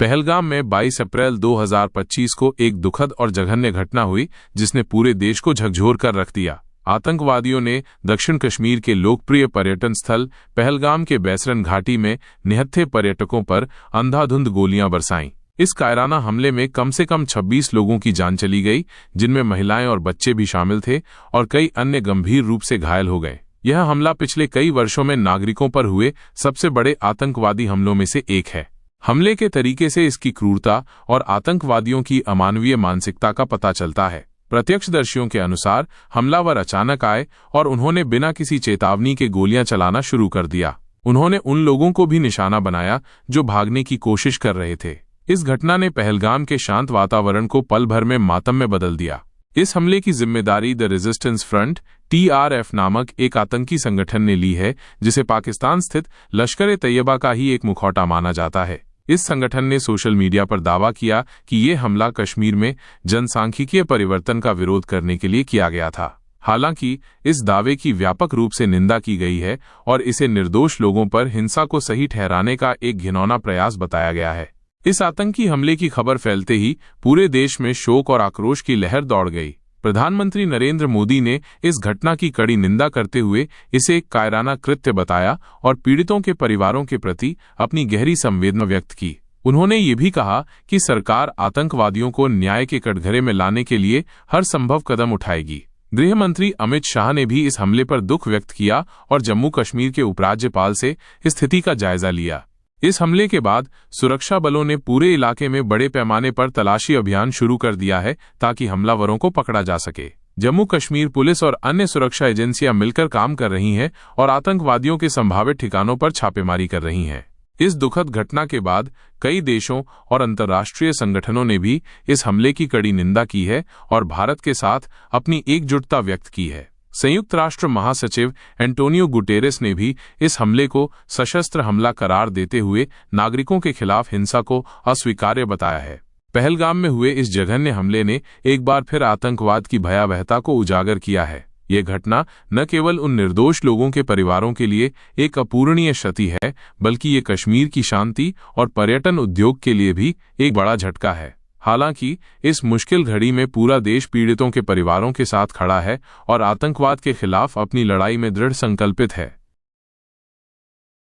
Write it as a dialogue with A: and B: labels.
A: पहलगाम में 22 अप्रैल 2025 को एक दुखद और जघन्य घटना हुई जिसने पूरे देश को झकझोर कर रख दिया। आतंकवादियों ने दक्षिण कश्मीर के लोकप्रिय पर्यटन स्थल पहलगाम के बैसरन घाटी में निहत्थे पर्यटकों पर अंधाधुंध गोलियां बरसाईं। इस कायराना हमले में कम से कम 26 लोगों की जान चली गई, जिनमें महिलाएं और बच्चे भी शामिल थे और कई अन्य गंभीर रूप से घायल हो गए। यह हमला पिछले कई वर्षों में नागरिकों पर हुए सबसे बड़े आतंकवादी हमलों में से एक है। हमले के तरीके से इसकी क्रूरता और आतंकवादियों की अमानवीय मानसिकता का पता चलता है। प्रत्यक्षदर्शियों के अनुसार हमलावर अचानक आए और उन्होंने बिना किसी चेतावनी के गोलियां चलाना शुरू कर दिया। उन्होंने उन लोगों को भी निशाना बनाया जो भागने की कोशिश कर रहे थे। इस घटना ने पहलगाम के शांत वातावरण को पल भर में मातम में बदल दिया। इस हमले की जिम्मेदारी द रेजिस्टेंस फ्रंट TRF नामक एक आतंकी संगठन ने ली है, जिसे पाकिस्तान स्थित लश्कर-ए-तैयबा का ही एक मुखौटा माना जाता है। इस संगठन ने सोशल मीडिया पर दावा किया कि ये हमला कश्मीर में जनसांख्यिकीय परिवर्तन का विरोध करने के लिए किया गया था। हालांकि इस दावे की व्यापक रूप से निंदा की गई है और इसे निर्दोष लोगों पर हिंसा को सही ठहराने का एक घिनौना प्रयास बताया गया है। इस आतंकी हमले की खबर फैलते ही पूरे देश में शोक और आक्रोश की लहर दौड़ गई। प्रधानमंत्री नरेंद्र मोदी ने इस घटना की कड़ी निंदा करते हुए इसे एक कायराना कृत्य बताया और पीड़ितों के परिवारों के प्रति अपनी गहरी संवेदना व्यक्त की। उन्होंने ये भी कहा कि सरकार आतंकवादियों को न्याय के कटघरे में लाने के लिए हर संभव कदम उठाएगी। गृह मंत्री अमित शाह ने भी इस हमले पर दुख व्यक्त किया और जम्मू कश्मीर के उपराज्यपाल से स्थिति का जायजा लिया। इस हमले के बाद सुरक्षा बलों ने पूरे इलाके में बड़े पैमाने पर तलाशी अभियान शुरू कर दिया है ताकि हमलावरों को पकड़ा जा सके। जम्मू कश्मीर पुलिस और अन्य सुरक्षा एजेंसियां मिलकर काम कर रही हैं और आतंकवादियों के संभावित ठिकानों पर छापेमारी कर रही हैं। इस दुखद घटना के बाद कई देशों और अंतर्राष्ट्रीय संगठनों ने भी इस हमले की कड़ी निंदा की है और भारत के साथ अपनी एकजुटता व्यक्त की है। संयुक्त राष्ट्र महासचिव एंटोनियो गुटेरेस ने भी इस हमले को सशस्त्र हमला करार देते हुए नागरिकों के खिलाफ हिंसा को अस्वीकार्य बताया है। पहलगाम में हुए इस जघन्य हमले ने एक बार फिर आतंकवाद की भयावहता को उजागर किया है। ये घटना न केवल उन निर्दोष लोगों के परिवारों के लिए एक अपूरणीय क्षति है, बल्कि ये कश्मीर की शांति और पर्यटन उद्योग के लिए भी एक बड़ा झटका है। हालांकि इस मुश्किल घड़ी में पूरा देश पीड़ितों के परिवारों के साथ खड़ा है और आतंकवाद के खिलाफ अपनी लड़ाई में दृढ़ संकल्पित है।